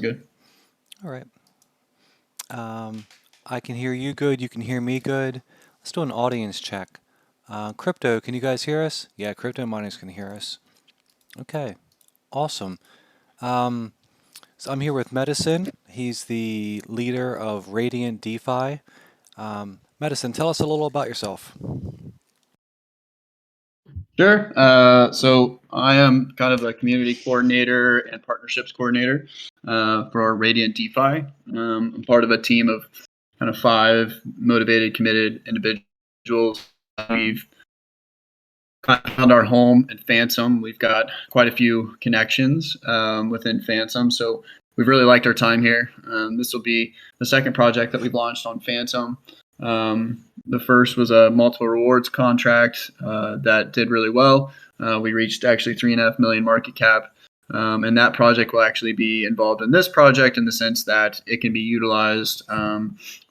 good. All right. I can hear you good. You can hear me good. Let's do an audience check. Crypto, can you guys hear us? Yeah, crypto miners can hear us. Okay, awesome. Um, so I'm here with Medicine. He's the leader of Radiant DeFi. Medicine, tell us a little about yourself. Sure. So I am kind of a community coordinator and partnerships coordinator for Radiant DeFi. I'm part of a team of kind of 5 motivated, committed individuals. We've kind of found our home in Phantom. We've got quite a few connections within Phantom, so we've really liked our time here. This will be the second project that we've launched on Phantom. The first was a multiple rewards contract that did really well. We reached actually 3.5 million market cap. And that project will actually be involved in this project in the sense that it can be utilized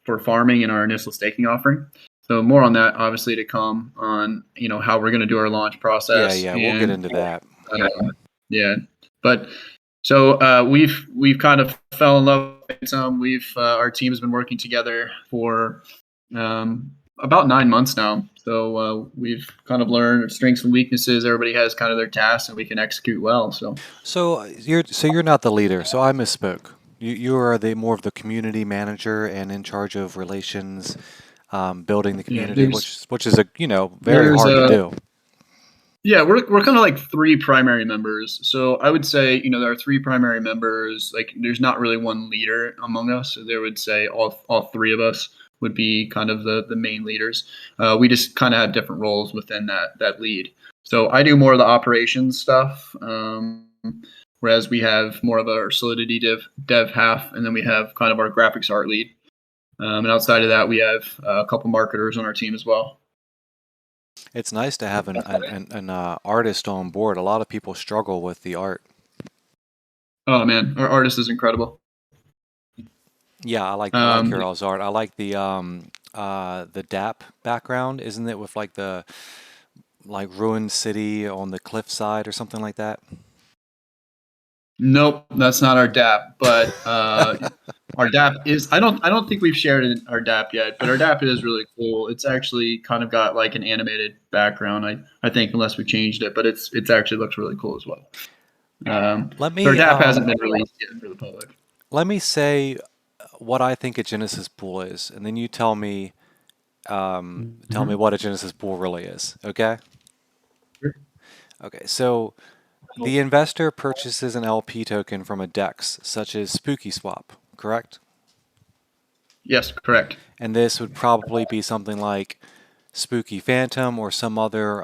for farming in our initial staking offering. So more on that, obviously, to come on, how we're going to do our launch process. Yeah, we'll get into that. Yeah, but so we've kind of fell in love with some. Our team has been working together for about 9 months now. So we've kind of learned strengths and weaknesses. Everybody has kind of their tasks, and we can execute well. So you're not the leader. So I misspoke. You are the more of the community manager and in charge of relations, building the Yeah, community, which is very there's hard to a do. Yeah, we're kind of like 3 primary members. So I would say, there are 3 primary members. Like, there's not really one leader among us. So there would say all 3 of us would be kind of the main leaders. We just kind of have different roles within that lead. So I do more of the operations stuff, whereas we have more of our Solidity dev half, and then we have kind of our graphics art lead. And outside of that, we have a couple marketers on our team as well. It's nice to have an artist on board. A lot of people struggle with the art. Oh man, our artist is incredible. Yeah, I like Um, your all's art. I like the DAP background, isn't it, with like the ruined city on the cliffside or something like that? Nope, that's not our DApp. But our DApp is. I don't think we've shared our DApp yet, but our DApp is really cool. It's actually kind of got like an animated background. I think unless we changed it, but it's actually looks really cool as well. Let So our me DApp hasn't been released yet for the public. let me say what I think a Genesis pool is, and then you tell me what a Genesis pool really is. Okay? Sure. Okay. So the investor purchases an LP token from a DEX, such as Spooky Swap, correct? Yes, correct. And this would probably be something like Spooky Phantom or some other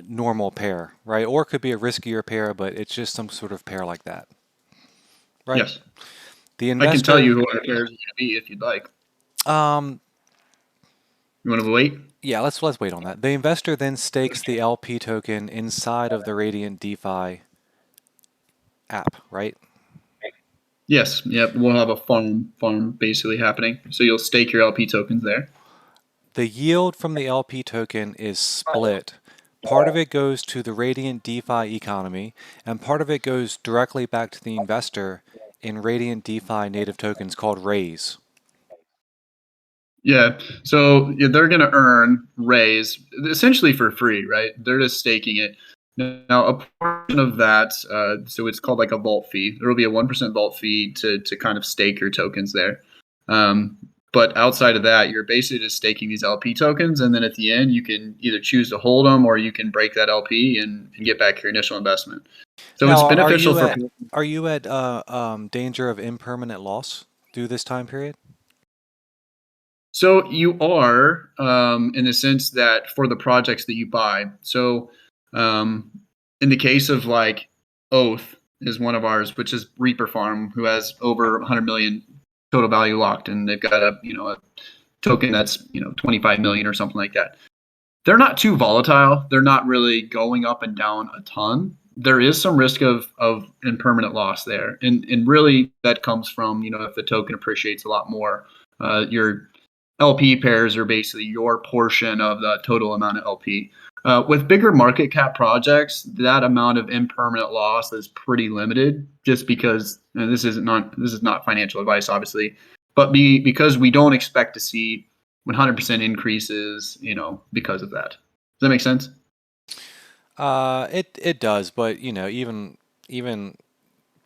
normal pair, right? Or it could be a riskier pair, but it's just some sort of pair like that, right? Yes, The I can tell investor, you who our players are going to be if you'd like. um, You want to wait? yeah, let's wait on that. The investor then stakes the LP token inside of the Radiant DeFi app, right? Yes. Yep. We'll have a farm basically happening. So you'll stake your LP tokens there. The yield from the LP token is split. Part of it goes to the Radiant DeFi economy, and part of it goes directly back to the investor in Radiant DeFi native tokens called Raise. Yeah. So they're going to earn raise essentially for free, right? They're just staking it. Now, a portion of that, so it's called like a vault fee. There will be a 1% vault fee to kind of stake your tokens there. But outside of that, you're basically just staking these LP tokens. And then at the end, you can either choose to hold them or you can break that LP and get back your initial investment. So it's Now, beneficial for. are you at danger of impermanent loss through this time period? So you are, in the sense that for the projects that you buy. So in the case of like Oath is one of ours, which is Reaper Farm, who has over 100 million total value locked, and they've got a token that's 25 million or something like that. They're not too volatile. They're not really going up and down a ton. There is some risk of impermanent loss there, and really that comes from if the token appreciates a lot more, your LP pairs are basically your portion of the total amount of LP. With bigger market cap projects, that amount of impermanent loss is pretty limited, just because this is not financial advice, obviously, but because we don't expect to see 100% increases, because of that. Does that make sense? It does, but even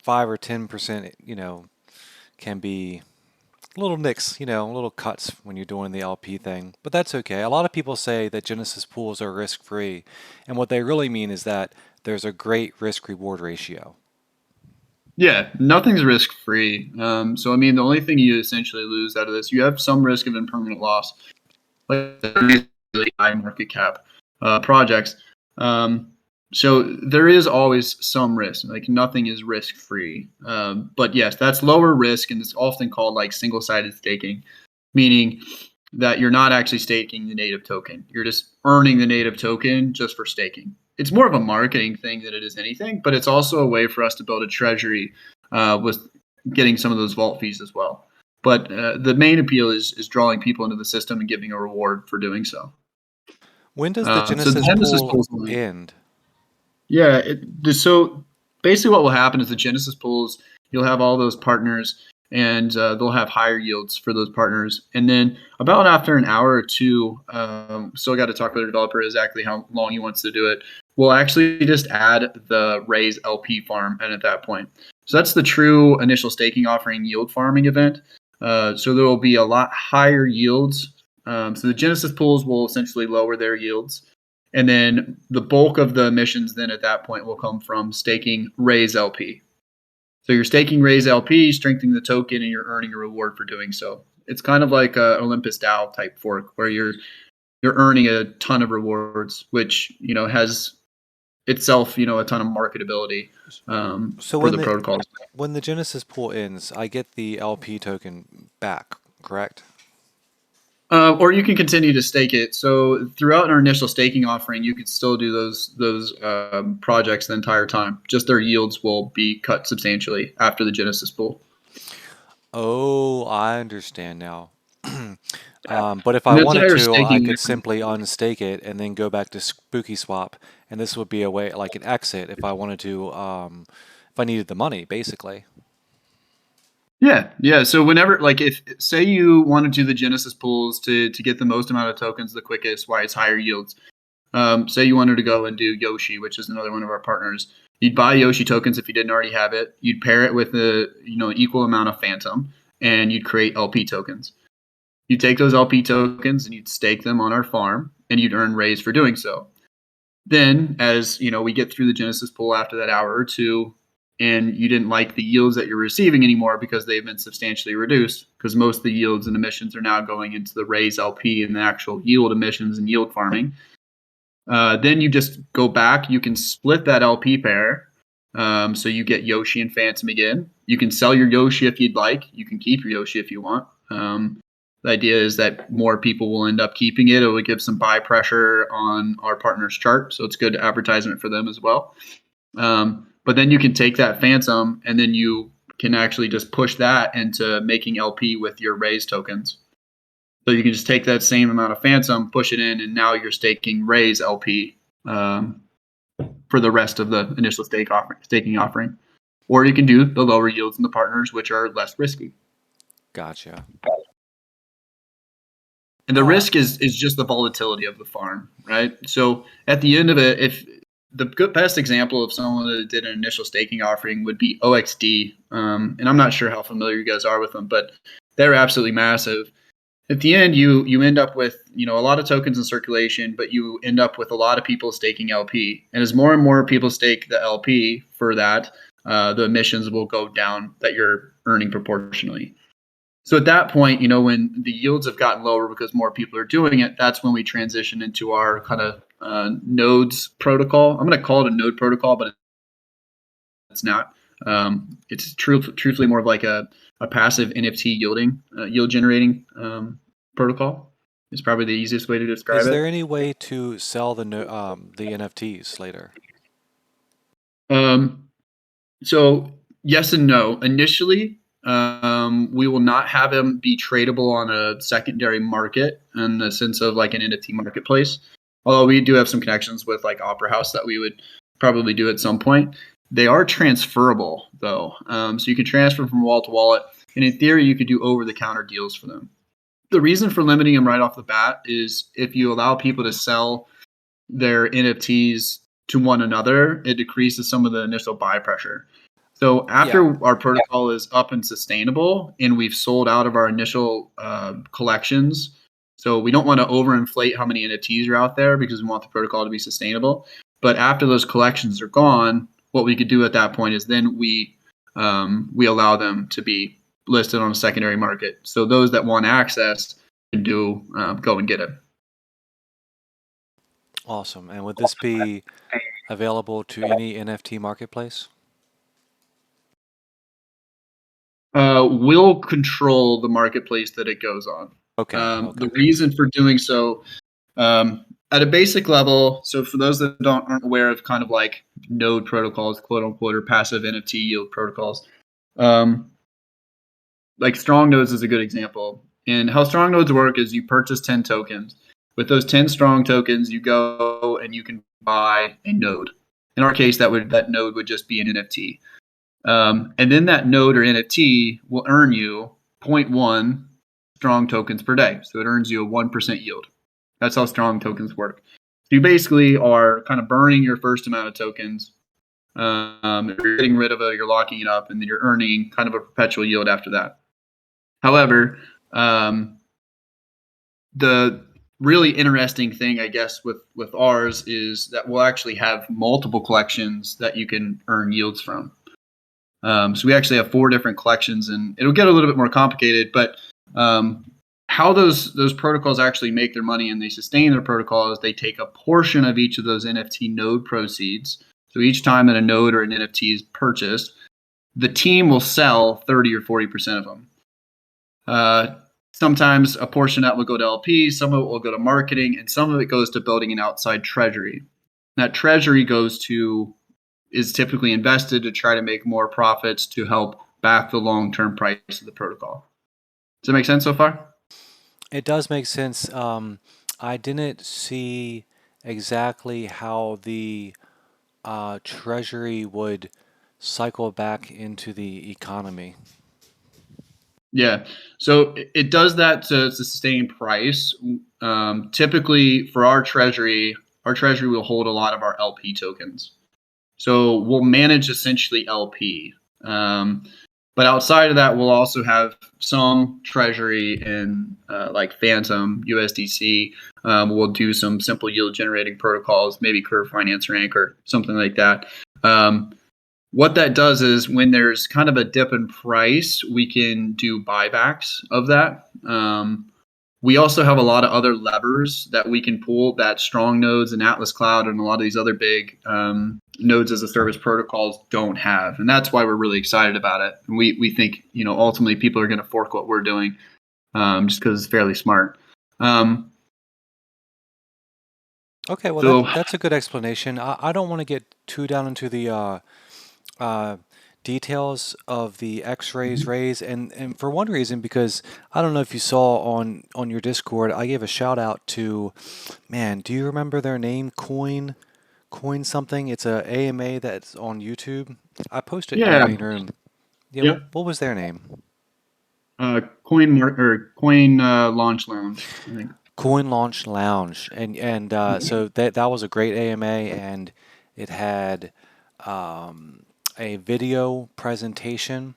5 or 10%, can be little nicks, little cuts when you're doing the LP thing. But that's okay. A lot of people say that Genesis pools are risk-free, and what they really mean is that there's a great risk-reward ratio. Yeah, nothing's risk free. So I mean, the only thing you essentially lose out of this, you have some risk of impermanent loss, like really high market cap projects. So there is always some risk. Like nothing is risk free. But yes, that's lower risk, and it's often called like single-sided staking, meaning that you're not actually staking the native token. You're just earning the native token just for staking. It's more of a marketing thing than it is anything, but it's also a way for us to build a treasury with getting some of those vault fees as well. But the main appeal is drawing people into the system and giving a reward for doing so. When does the So the Genesis Genesis pool pools end? yeah. So basically, what will happen is the Genesis pools, you'll have all those partners, and they'll have higher yields for those partners. And then about after an hour or two, still got to talk with the developer exactly how long he wants to do it. We'll actually just add the raise LP farm, and at that point, so that's the true initial staking offering yield farming event. So there will be a lot higher yields. So the Genesis pools will essentially lower their yields. And then the bulk of the emissions then at that point will come from staking raise LP. So you're staking raise LP, strengthening the token, and you're earning a reward for doing so. It's kind of like a Olympus DAO type fork where you're earning a ton of rewards, which has itself a ton of marketability So for the protocols. when the Genesis pool ends, I get the LP token back, correct? Or you can continue to stake it. So throughout our initial staking offering, you could still do those projects the entire time. Just their yields will be cut substantially after the Genesis pool. Oh, I understand now. But if And I the wanted entire to, I staking could simply unstake it and then go back to Spooky Swap, and this would be a way, like an exit, if I wanted to, if I needed the money, basically. Yeah. So whenever, like, if say you want to do the Genesis pools to get the most amount of tokens the quickest, why it's higher yields. Say you wanted to go and do Yoshi, which is another one of our partners. You'd buy Yoshi tokens if you didn't already have it. You'd pair it with a equal amount of Phantom, and you'd create LP tokens. You take those LP tokens and you'd stake them on our farm, and you'd earn raise for doing so. Then, as we get through the Genesis pool after that hour or two, and you didn't like the yields that you're receiving anymore because they've been substantially reduced, because most of the yields and emissions are now going into the raise LP and the actual yield emissions and yield farming. Then you just go back. You can split that LP pair. So you get Yoshi and Phantom again. You can sell your Yoshi if you'd like. You can keep your Yoshi if you want. The idea is that more people will end up keeping it. It will give some buy pressure on our partner's chart. So it's good advertisement for them as well. But then you can take that Phantom and then you can actually just push that into making LP with your raise tokens. So you can just take that same amount of Phantom, push it in, and now you're staking raise LP for the rest of the initial staking offering. Or you can do the lower yields in the partners, which are less risky. Gotcha. And the risk is just the volatility of the farm, right? So at the end of it, if the best example of someone that did an initial staking offering would be OXD, and I'm not sure how familiar you guys are with them, but they're absolutely massive. At the end, you end up with a lot of tokens in circulation, but you end up with a lot of people staking LP. And as more and more people stake the LP for that, the emissions will go down that you're earning proportionally. So at that point, when the yields have gotten lower because more people are doing it, that's when we transition into our kind of nodes protocol. I'm going to call it a node protocol, but it's not. It's truthfully more of like a passive NFT yield generating protocol. Is probably the easiest way to describe it. Is there any way to sell the NFTs later? So yes and no. Initially, we will not have them be tradable on a secondary market in the sense of like an NFT marketplace. although we do have some connections with like Opera House that we would probably do at some point. They are transferable though, so you can transfer from wallet to wallet, and in theory, you could do over-the-counter deals for them. The reason for limiting them right off the bat is if you allow people to sell their NFTs to one another, it decreases some of the initial buy pressure. So after our protocol is up and sustainable, and we've sold out of our initial collections, so we don't want to overinflate how many NFTs are out there because we want the protocol to be sustainable. But after those collections are gone, what we could do at that point is then we allow them to be listed on a secondary market. So those that want access can go and get it. Awesome. And would this be available to any NFT marketplace? We'll control the marketplace that it goes on. Okay. The reason for doing so, at a basic level, so for those that aren't aware of kind of like node protocols, quote unquote, or passive NFT yield protocols, like strong nodes is a good example. And how strong nodes work is you purchase 10 tokens. With those 10 strong tokens, you go and you can buy a node. In our case, that node would just be an NFT. And then that node or NFT will earn you 0.1 strong tokens per day. So it earns you a 1% yield. That's how strong tokens work. So you basically are kind of burning your first amount of tokens. You're getting rid of it, you're locking it up, and then you're earning kind of a perpetual yield after that. However, the really interesting thing, I guess, with ours is that we'll actually have multiple collections that you can earn yields from. So we actually have 4 different collections, and it'll get a little bit more complicated, but how those protocols actually make their money and they sustain their protocol is they take a portion of each of those NFT node proceeds. So each time that a node or an NFT is purchased, the team will sell 30 or 40% of them. Sometimes a portion of that will go to LP, some of it will go to marketing, and some of it goes to building an outside treasury. That treasury is typically invested to try to make more profits to help back the long-term price of the protocol. Does that make sense so far? It does make sense. I didn't see exactly how the treasury would cycle back into the economy. Yeah. So it does that to sustain price. Typically for our treasury will hold a lot of our LP tokens. So we'll manage essentially LP. But outside of that, we'll also have some treasury in like Phantom, USDC. We'll do some simple yield generating protocols, maybe Curve Finance or Anchor, something like that. What that does is when there's kind of a dip in price, we can do buybacks of that. We also have a lot of other levers that we can pull that strong nodes and Atlas Cloud and a lot of these other big nodes as a service protocols don't have. And that's why we're really excited about it. And we think, ultimately people are going to fork what we're doing just because it's fairly smart. Okay, well, that's a good explanation. I don't want to get too down into the details of the X-rays raise, and for one reason, because I don't know if you saw on your Discord, I gave a shout out to, man, do you remember their name? Coin something. It's a AMA that's on YouTube. I posted in the main room. Yeah, Yep. what was their name? Coin Launch Lounge, I think. Coin Launch Lounge, and so that was a great AMA, and it had a video presentation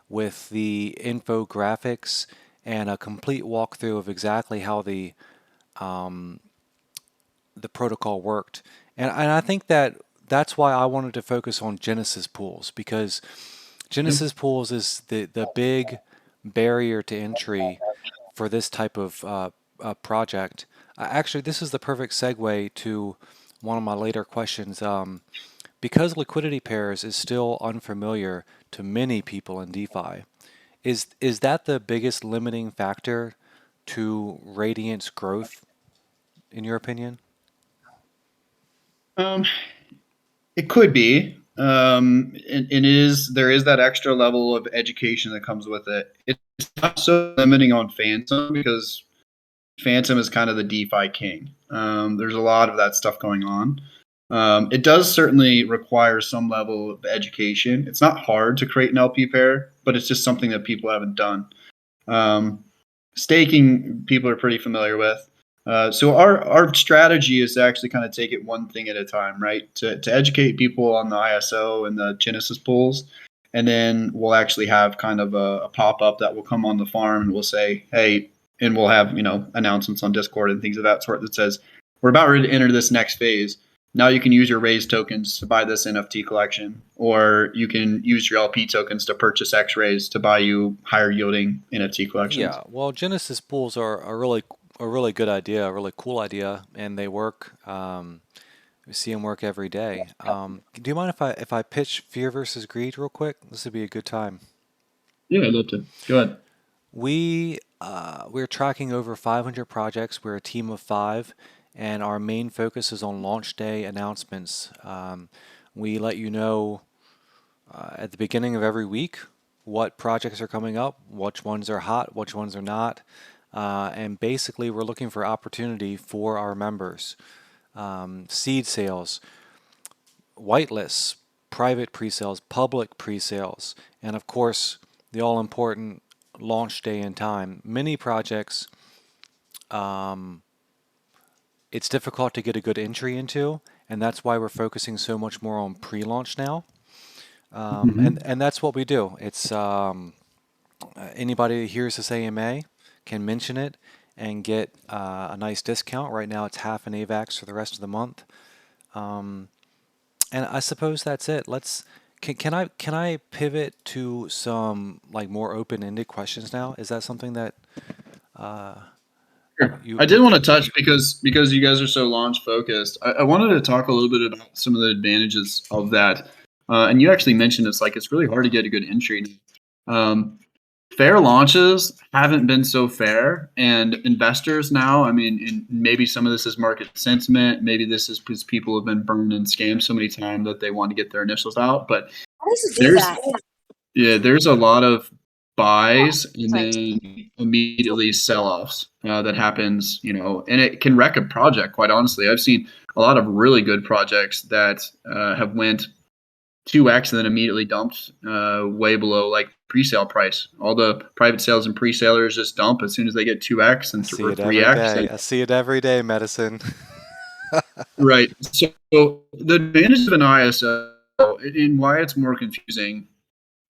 with the infographics and a complete walkthrough of exactly how the protocol worked. And I think that's why I wanted to focus on Genesis pools, because Genesis pools is the big barrier to entry for this type of project. Actually, this is the perfect segue to one of my later questions. Because liquidity pairs is still unfamiliar to many people in DeFi, is that the biggest limiting factor to Radiant's growth, in your opinion? It could be. There is that extra level of education that comes with it. It's not so limiting on Phantom because Phantom is kind of the DeFi king. There's a lot of that stuff going on. It does certainly require some level of education. It's not hard to create an LP pair, but it's just something that people haven't done. Staking, people are pretty familiar with. So our strategy is to actually kind of take it one thing at a time, right? To educate people on the ISO and the Genesis pools, and then we'll actually have kind of a pop up that will come on the farm and we'll say, hey, and we'll have announcements on Discord and things of that sort that says we're about ready to enter this next phase. Now you can use your raised tokens to buy this NFT collection, or you can use your LP tokens to purchase X-rays to buy you higher yielding NFT collections. Yeah, well, Genesis pools are a really good idea, a really cool idea, and they work. We see them work every day. Do you mind if I pitch Fear versus Greed real quick? This would be a good time. Yeah, I'd love to. Go ahead. We're tracking over 500 projects. We're a team of 5, and our main focus is on launch day announcements. We let you know at the beginning of every week what projects are coming up, which ones are hot, which ones are not, and basically we're looking for opportunity for our members. Seed sales, whitelists, private pre-sales, public pre-sales, and of course the all-important launch day and time. Many projects, it's difficult to get a good entry into, and that's why we're focusing so much more on pre-launch now. And that's what we do. It's anybody who hears this AMA can mention it and get a nice discount. Right now it's half an AVAX for the rest of the month. And I suppose that's it. Can I pivot to some like more open-ended questions now? Is that something that Sure. I did want to touch because you guys are so launch focused. I wanted to talk a little bit about some of the advantages of that. And you actually mentioned it's really hard to get a good entry. Fair launches haven't been so fair, and investors now, I mean, and maybe some of this is market sentiment, maybe this is because people have been burned and scammed so many times that they want to get their initials out. But there's a lot of buys and then immediately sell-offs that happens, and it can wreck a project. Quite honestly, I've seen a lot of really good projects that have went 2x and then immediately dumped way below like pre-sale price. All the private sales and pre-salers just dump as soon as they get 2x and see it 3x. I see it every day, Medicine. Right. So the advantage of an ISO and why it's more confusing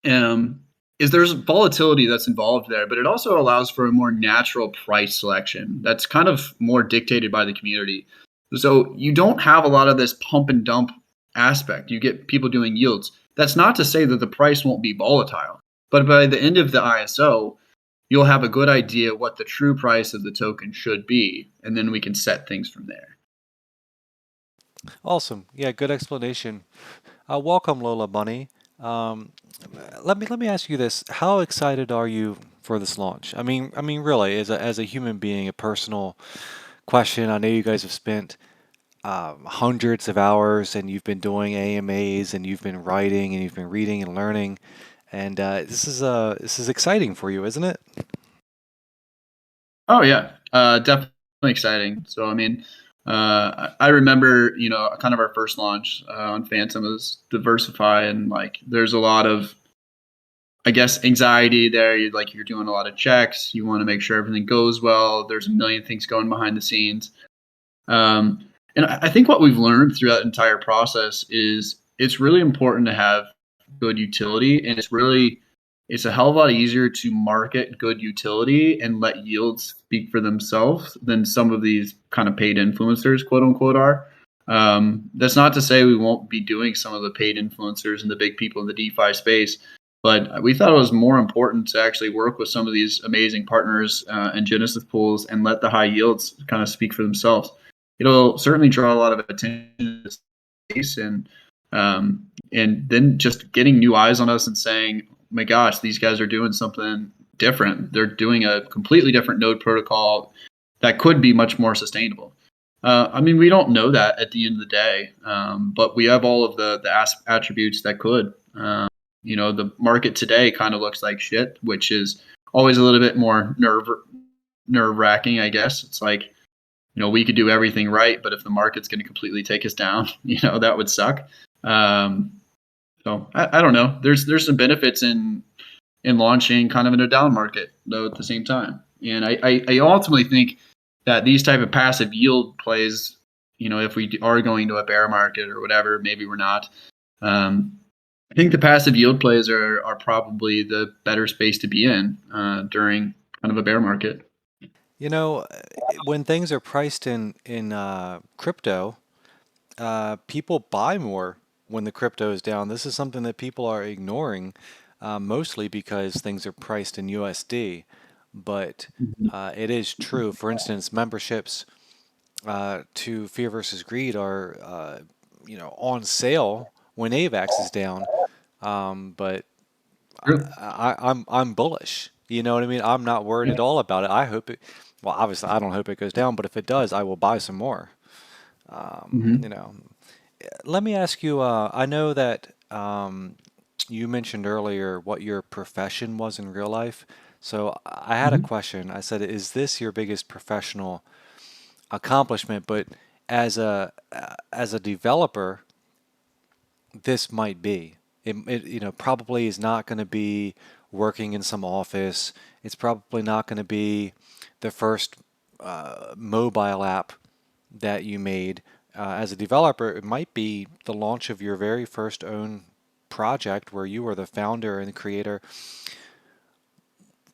is there's volatility that's involved there, but it also allows for a more natural price selection that's kind of more dictated by the community. So you don't have a lot of this pump and dump aspect. You get people doing yields. That's not to say that the price won't be volatile, but by the end of the ISO, you'll have a good idea what the true price of the token should be, and then we can set things from there. Awesome. Yeah, good explanation. Welcome, Lola Bunny. Let me ask you this: how excited are you for this launch? I mean, really, as a human being, a personal question. I know you guys have spent hundreds of hours, and you've been doing AMAs, and you've been writing, and you've been reading and learning, and this is exciting for you, isn't it? Oh yeah, definitely exciting. So I mean, I remember kind of our first launch on Phantom was diversify, and like there's a lot of, I guess, anxiety there. You're doing a lot of checks. You want to make sure everything goes well. There's a million things going behind the scenes. And I think what we've learned through that entire process is it's really important to have good utility, and it's a hell of a lot easier to market good utility and let yields speak for themselves than some of these kind of paid influencers, quote unquote, are. That's not to say we won't be doing some of the paid influencers and the big people in the DeFi space, but we thought it was more important to actually work with some of these amazing partners and Genesis pools and let the high yields kind of speak for themselves. It'll certainly draw a lot of attention to the space, and then just getting new eyes on us and saying, my gosh, these guys are doing something different. They're doing a completely different node protocol that could be much more sustainable. I mean, we don't know that at the end of the day, but we have all of the attributes that could. The market today kind of looks like shit, which is always a little bit more nerve-wracking, I guess. It's like, we could do everything right, but if the market's going to completely take us down, that would suck. So I don't know. There's some benefits in launching kind of in a down market though at the same time. And I ultimately think that these type of passive yield plays, if we are going to a bear market or whatever, maybe we're not. I think the passive yield plays are probably the better space to be in during kind of a bear market. When things are priced in crypto, people buy more when the crypto is down. This is something that people are ignoring, mostly because things are priced in USD. But it is true. For instance, memberships to Fear versus Greed are, on sale when AVAX is down. But I'm bullish. You know what I mean? I'm not worried at all about it. I hope it. Well, obviously, I don't hope it goes down, but if it does, I will buy some more. Mm-hmm. You know, let me ask you. I know that you mentioned earlier what your profession was in real life. So I had a Mm-hmm. question. I said, "Is this your biggest professional accomplishment?" But as a developer, this might be. It probably is not going to be working in some office. It's probably not going to be the first mobile app that you made. As a developer, it might be the launch of your very first own project where you were the founder and the creator.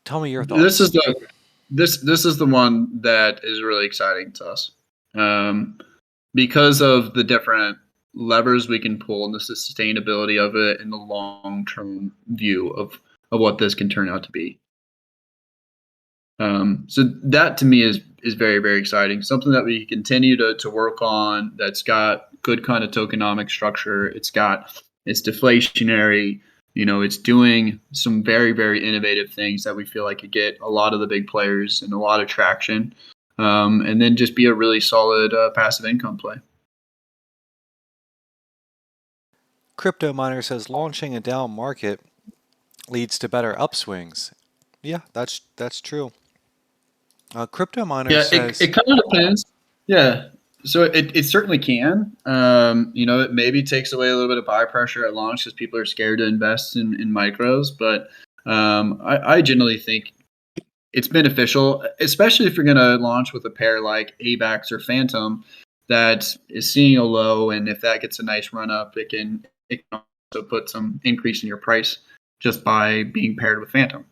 Tell me your This thoughts. is the one that is really exciting to us, um, because of the different levers we can pull and the sustainability of it and the long term view of what this can turn out to be. So that to me is very, very exciting. Something that we continue to work on that's got good kind of tokenomic structure. It's deflationary. It's doing some very, very innovative things that we feel like could get a lot of the big players and a lot of traction. And then just be a really solid passive income play. Crypto Miner says launching a down market leads to better upswings. Yeah, that's true. Crypto Miner Yeah, it says, kind of depends. Yeah. So it certainly can. It maybe takes away a little bit of buy pressure at launch because people are scared to invest in micros. But I generally think it's beneficial, especially if you're going to launch with a pair like AVAX or Phantom that is seeing a low. And if that gets a nice run up, it can also put some increase in your price just by being paired with Phantom.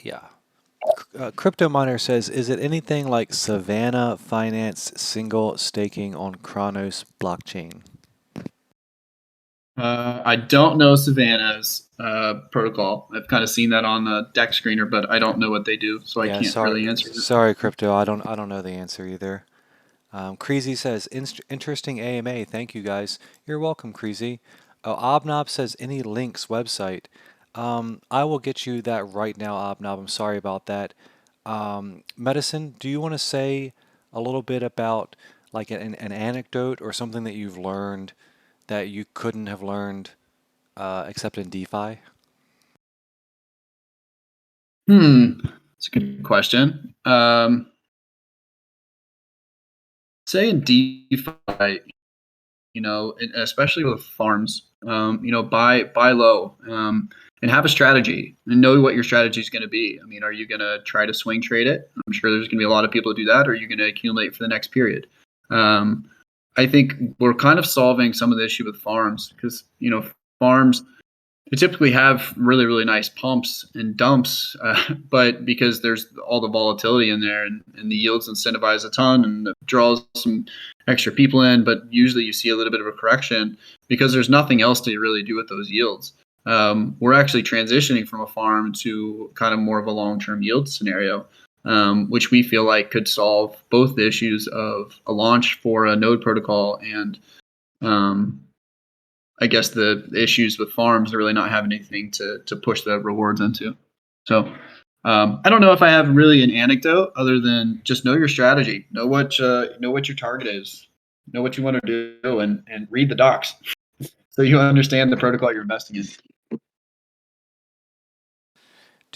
yeah. Crypto Miner says, is it anything like Savannah Finance single staking on Kronos blockchain? I don't know Savannah's protocol. I've kind of seen that on the deck screener, but I don't know what they do, so I Yeah, can't sorry, really answer that. sorry, Crypto. I don't know the answer either. Creasy says, interesting AMA. Thank you guys. You're welcome, Creasy. Oh, Obnob says, any links website. I will get you that right now, Obnob. I'm sorry about that. Medicine, do you want to say a little bit about like an anecdote or something that you've learned that you couldn't have learned except in DeFi? That's a good question. Say in DeFi, especially with farms, buy low, and have a strategy and know what your strategy is going to be. I mean, are you going to try to swing trade it? I'm sure there's going to be a lot of people who do that. Or are you going to accumulate for the next period? Um, I think we're kind of solving some of the issue with farms because, farms they typically have really, really nice pumps and dumps, but because there's all the volatility in there and the yields incentivize a ton and it draws some extra people in, but usually you see a little bit of a correction because there's nothing else to really do with those yields. We're actually transitioning from a farm to kind of more of a long-term yield scenario, which we feel like could solve both the issues of a launch for a node protocol and um, I guess the issues with farms are really not having anything to push the rewards into. So I don't know if I have really an anecdote other than just know your strategy, know what your target is, know what you want to do, and read the docs so you understand the protocol you're investing in.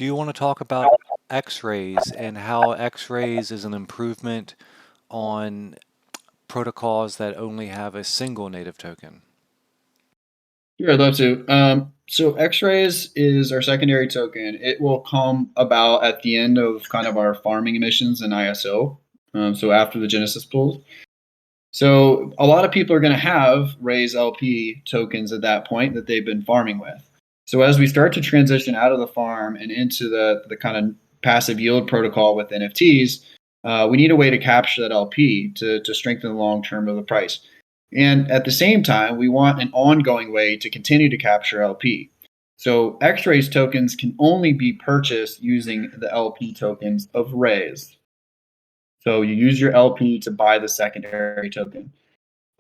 Do you want to talk about X-rays and how X-rays is an improvement on protocols that only have a single native token? Yeah, I'd love to. So X-rays is our secondary token. It will come about at the end of kind of our farming emissions in ISO. So after the Genesis pools. So a lot of people are going to have raise LP tokens at that point that they've been farming with. So as we start to transition out of the farm and into the kind of passive yield protocol with NFTs, we need a way to capture that LP to strengthen the long term of the price. And at the same time, we want an ongoing way to continue to capture LP. So X-Rays tokens can only be purchased using the LP tokens of Raise. So you use your LP to buy the secondary token.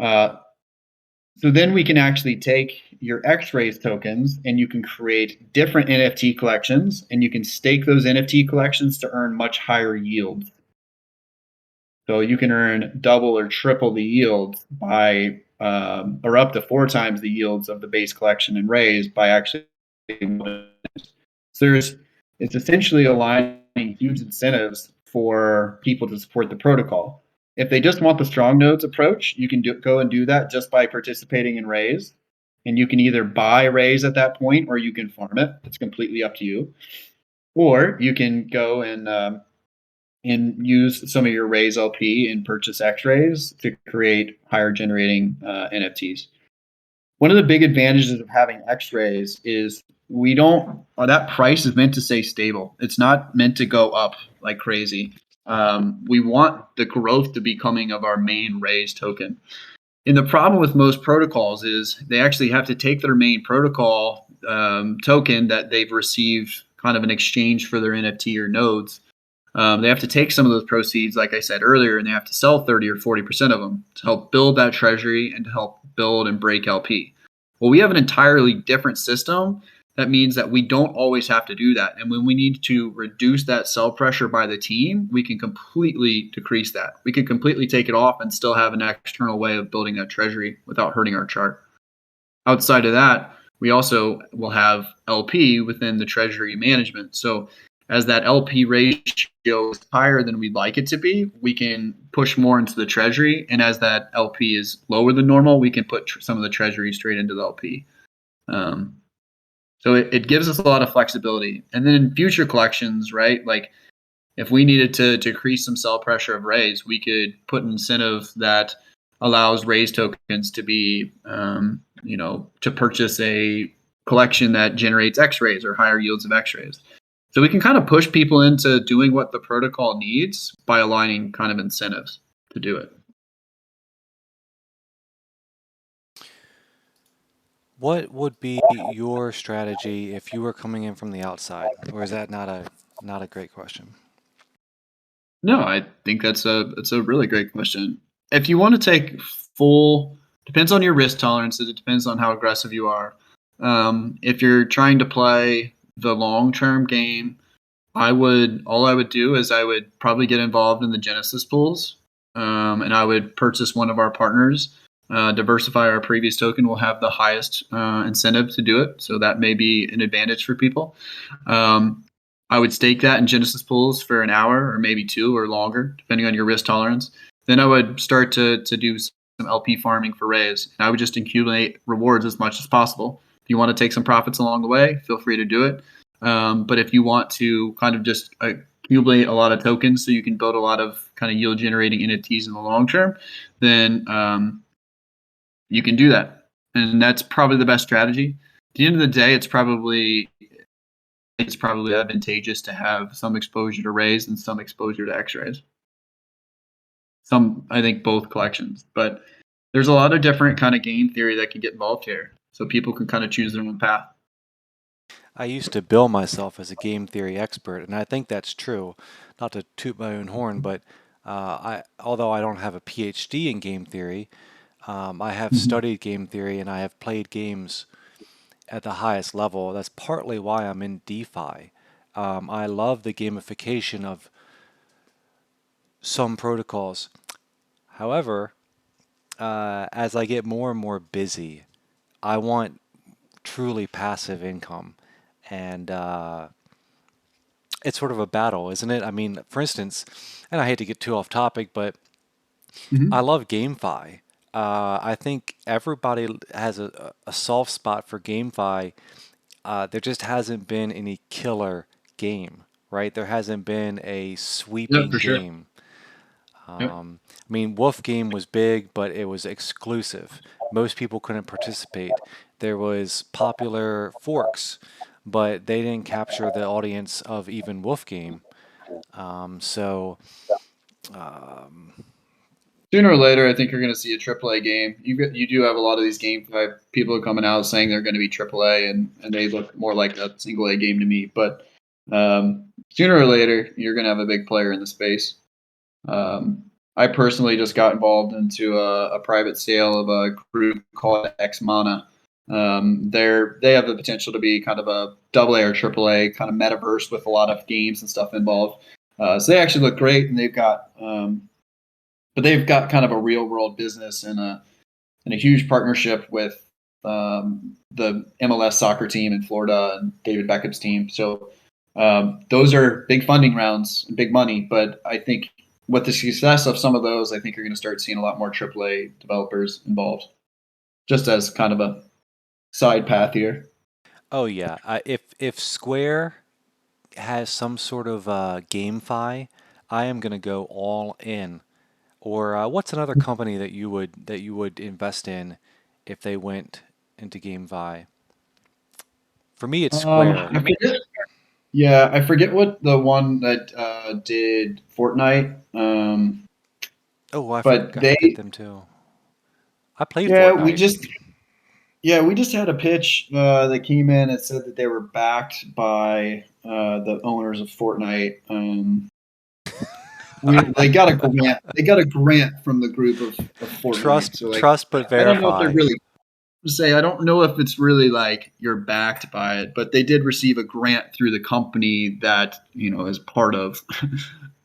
Uh, so then we can actually take your X-Rays tokens and you can create different NFT collections and you can stake those NFT collections to earn much higher yields. So you can earn double or triple the yields by, or up to 4 times the yields of the base collection and raise by actually. So it's essentially aligning huge incentives for people to support the protocol. If they just want the strong nodes approach, you can go and do that just by participating in raise. And you can either buy raise at that point or you can farm it. It's completely up to you. Or you can go and use some of your raise LP and purchase X-rays to create higher generating NFTs. One of the big advantages of having X-rays is we don't, that price is meant to stay stable. It's not meant to go up like crazy. We want the growth to be coming of our main raise token. And the problem with most protocols is they actually have to take their main protocol token that they've received kind of in exchange for their NFT or nodes. They have to take some of those proceeds, like I said earlier, and they have to sell 30 or 40% of them to help build that treasury and to help build and break LP. Well, we have an entirely different system. That means that we don't always have to do that. And when we need to reduce that sell pressure by the team, we can completely decrease that. We can completely take it off and still have an external way of building that treasury without hurting our chart. Outside of that, we also will have LP within the treasury management. So as that LP ratio is higher than we'd like it to be, we can push more into the treasury. And as that LP is lower than normal, we can put some of the treasury straight into the LP. So it gives us a lot of flexibility. And then in future collections, right, like if we needed to decrease some sell pressure of raise, we could put an incentive that allows raise tokens to be, to purchase a collection that generates X-rays or higher yields of X-rays. So we can kind of push people into doing what the protocol needs by aligning kind of incentives to do it. What would be your strategy if you were coming in from the outside, or is that not a great question? No, I think that's a really great question. If you want to take full, depends on your risk tolerances. It depends on how aggressive you are. If you're trying to play the long term game, all I would do is I would probably get involved in the Genesis pools, and I would purchase one of our partners. Diversify our previous token will have the highest incentive to do it, so that may be an advantage for people. I would stake that in Genesis pools for an hour or maybe 2 or longer, depending on your risk tolerance. Then I would start to do some LP farming for raise, and I would just accumulate rewards as much as possible. If you want to take some profits along the way, feel free to do it. But if you want to kind of just accumulate a lot of tokens so you can build a lot of kind of yield generating NFTs in the long term, then you can do that. And that's probably the best strategy. At the end of the day, it's probably advantageous to have some exposure to raise and some exposure to X-rays. I think both collections, but there's a lot of different kind of game theory that can get involved here. So people can kind of choose their own path. I used to bill myself as a game theory expert, and I think that's true. Not to toot my own horn, but although I don't have a PhD in game theory, I have studied game theory and I have played games at the highest level. That's partly why I'm in DeFi. I love the gamification of some protocols. However, as I get more and more busy, I want truly passive income. And it's sort of a battle, isn't it? I mean, for instance, and I hate to get too off topic, but I Hmm. love GameFi. I think everybody has a soft spot for GameFi. There just hasn't been any killer game, right? There hasn't been a Yeah, sweeping for sure. game. Yep. I mean, Wolf Game was big, but it was exclusive. Most people couldn't participate. There was popular forks, but they didn't capture the audience of even Wolf Game. So Sooner or later, I think you're going to see a AAA game. You do have a lot of these game five people coming out saying they're going to be AAA, and they look more like a single A game to me. But sooner or later, you're going to have a big player in the space. I personally just got involved into a private sale of a group called X Mana. They have the potential to be kind of a double A or triple A kind of metaverse with a lot of games and stuff involved. So they actually look great, and they've got kind of a real world business and a huge partnership with the MLS soccer team in Florida and David Beckham's team. So those are big funding rounds, big money. But I think with the success of some of those, I think you're going to start seeing a lot more AAA developers involved, just as kind of a side path here. oh yeah, if Square has some sort of GameFi, I am gonna go all in. Or what's another company that you would invest in if they went into GameFi? For me, it's Square. I forget. Yeah, I forget what the one that did Fortnite. Oh, But I they, forget them too. I played yeah, we Fortnite. just Yeah, we just had a pitch that came in and said that they were backed by the owners of Fortnite. They got a grant. They got a grant from the group of Fortnite. So like, Trust but I don't know if they're verify. really say. I don't know if it's really like you're backed by it, but they did receive a grant through the company that is part of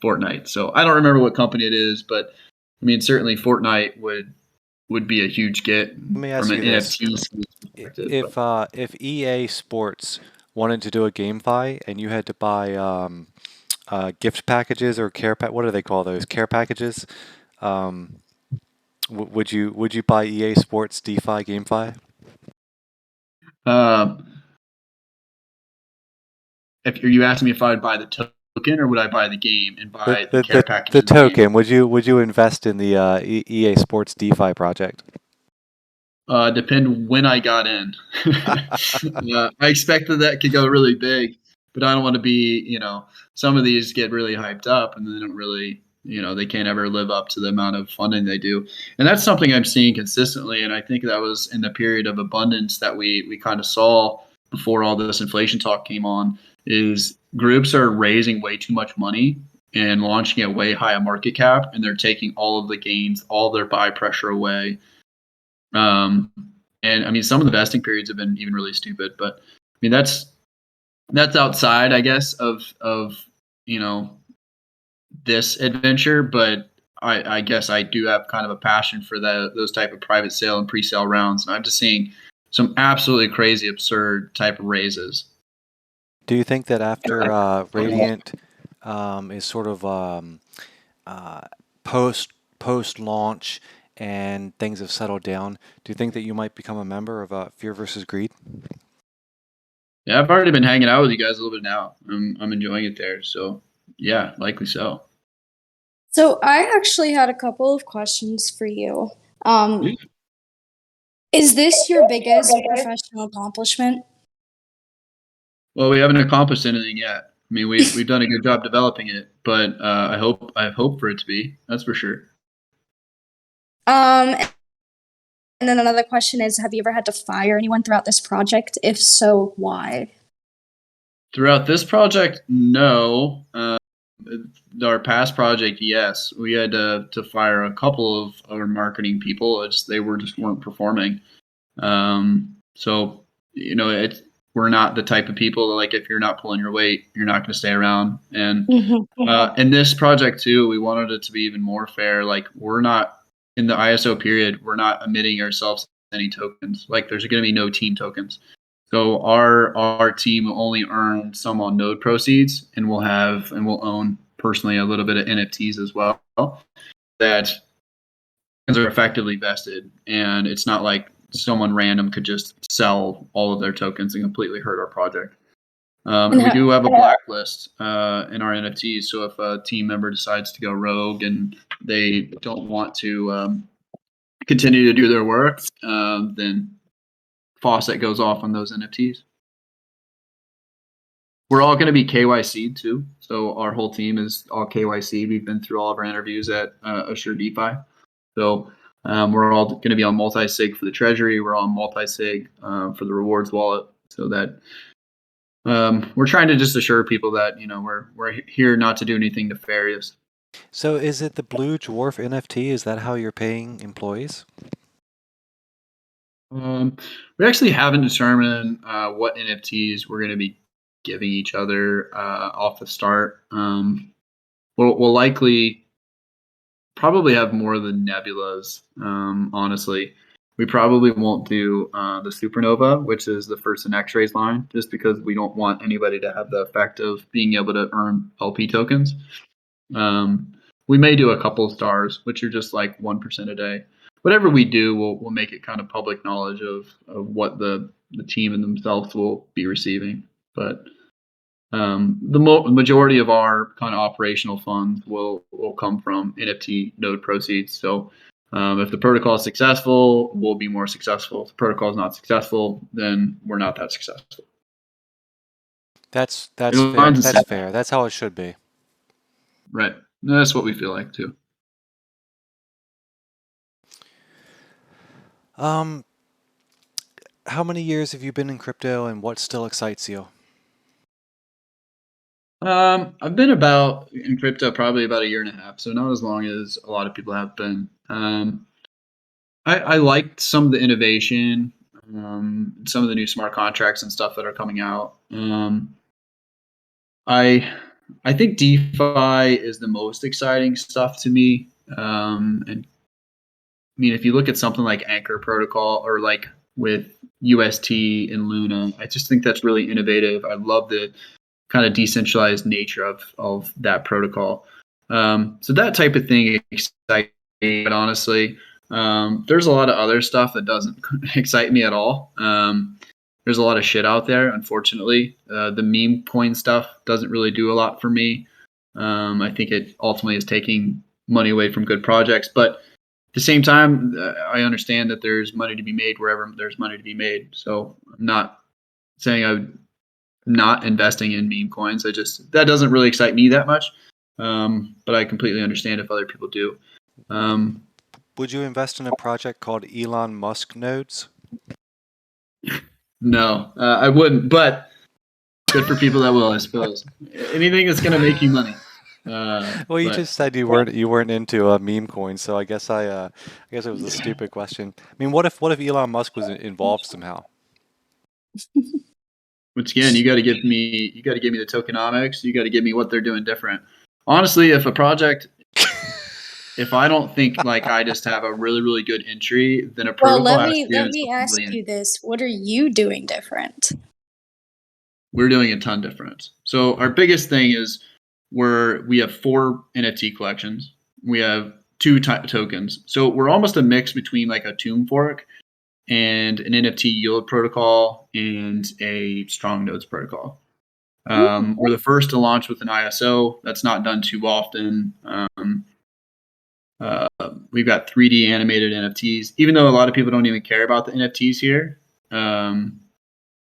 Fortnite. So I don't remember what company it is, but I mean certainly Fortnite would be a huge get Let me from ask an you this: NFT perspective. But if EA Sports wanted to do a GameFi and you had to buy gift packages or what do they call those? Care packages. Um, would you buy EA Sports DeFi GameFi? um, if you asking me if I'd buy the token or would I buy the game and buy the care package The in the game? token. Would you invest in the EA Sports DeFi project? Depend when I got in. I expected that could go really big, but I don't want to be, some of these get really hyped up and they don't really, they can't ever live up to the amount of funding they do. And that's something I'm seeing consistently. And I think that was in the period of abundance that we kind of saw before all this inflation talk came on is groups are raising way too much money and launching at way higher market cap, and they're taking all of the gains, all their buy pressure away. um, and I mean, some of the vesting periods have been even really stupid, but I mean, that's outside, I guess, of you know this adventure. But I guess I do have kind of a passion for those type of private sale and pre-sale rounds, and I'm just seeing some absolutely crazy, absurd type of raises. Do you think that after Radiant is sort of uh, post launch and things have settled down, do you think that you might become a member of Fear versus Greed? Yeah, I've already been hanging out with you guys a little bit now. I'm enjoying it there, so yeah, likely so. So I actually had a couple of questions for you. Um, is this your biggest professional accomplishment? Well, we haven't accomplished anything yet. I mean, we've done a good job developing it, but I hope for it to be. That's for sure. And then another question is, have you ever had to fire anyone throughout this project? If so, why? Throughout this project, no. Our past project, yes, we had to fire a couple of our marketing people. They were just weren't performing. So we're not the type of people that, like, if you're not pulling your weight, you're not going to stay around. And in this project too, we wanted it to be even more fair. Like, we're not in the ISO period, we're not emitting ourselves any tokens. Like, there's going to be no team tokens. So our team will only earn some on node proceeds, and we'll own personally a little bit of NFTs as well that are effectively vested, and it's not like someone random could just sell all of their tokens and completely hurt our project. And we do have a blacklist in our NFTs, so if a team member decides to go rogue and they don't want to continue to do their work, then faucet goes off on those NFTs. We're all going to be KYC'd too, so our whole team is all KYC. We've been through all of our interviews at Assure DeFi, so we're all going to be on multi-sig for the treasury. We're on multi-sig for the rewards wallet, so that we're trying to just assure people that we're here not to do anything nefarious. So is it the Blue Dwarf NFT? Is that how you're paying employees? We actually haven't determined what NFTs we're going to be giving each other off the start. We'll likely probably have more of the nebulas. Honestly, we probably won't do the supernova, which is the first in X-rays line, just because we don't want anybody to have the effect of being able to earn LP tokens. We may do a couple of stars, which are just like 1% a day. Whatever we do, we'll make it kind of public knowledge of what the team and themselves will be receiving. But the majority of our kind of operational funds will come from NFT node proceeds. So if the protocol is successful, we'll be more successful. If the protocol is not successful, then we're not that successful. That's fair. That's fair. That's how it should be. Right. That's what we feel like too. How many years have you been in crypto, and what still excites you? I've been in crypto probably about a year and a half, so not as long as a lot of people have been. I liked some of the innovation, some of the new smart contracts and stuff that are coming out. I think DeFi is the most exciting stuff to me. And I mean, if you look at something like Anchor Protocol or like with UST and Luna, I just think that's really innovative. I love the kind of decentralized nature of that protocol. So that type of thing excites me, but honestly, there's a lot of other stuff that doesn't excite me at all. There's a lot of shit out there, unfortunately. The meme coin stuff doesn't really do a lot for me. I think it ultimately is taking money away from good projects, but at the same time, I understand that there's money to be made wherever there's money to be made. So I'm not saying I'm not investing in meme coins. That doesn't really excite me that much. But I completely understand if other people do. Would you invest in a project called Elon Musk Nodes? No, I wouldn't, but good for people that will, I suppose. Anything that's going to make you money. Well, you just said you weren't into meme coins, so I guess it was a stupid question. I mean, what if Elon Musk was involved somehow? Which again, you got to give me the tokenomics. You got to give me what they're doing different. Honestly, if I don't think like I just have a really, really good entry, then a protocol. Well, let me ask you this: what are you doing different? We're doing a ton different. So our biggest thing is we have 4 NFT collections. We have 2 tokens. So we're almost a mix between like a Tomb fork and an NFT yield protocol and a strong nodes protocol. We're the first to launch with an ISO. That's not done too often. We've got 3D animated NFTs, even though a lot of people don't even care about the NFTs here.